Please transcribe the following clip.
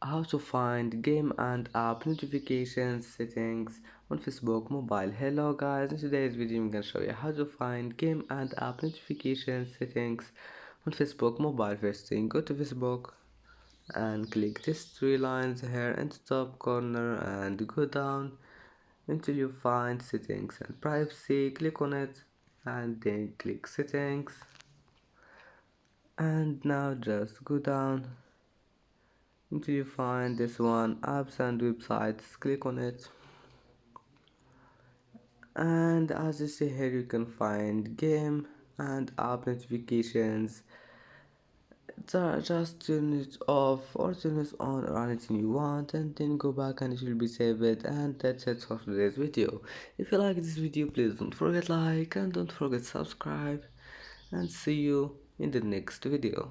How to find game and app notifications settings on Facebook mobile. Hello guys, in today's video I'm gonna show you how to find game and app notification settings on Facebook mobile. First thing, go to Facebook and click these three lines here in the top corner and go down until you find settings and privacy. Click on it and then click settings, and now just go down until you find this one, apps and websites. Click on it, and as you see here you can find game and app notifications. Just turn it off or turn it on or anything you want, and then go back and it will be saved. And that's it for today's video. If you like this video, please don't forget like and don't forget subscribe, and see you in the next video.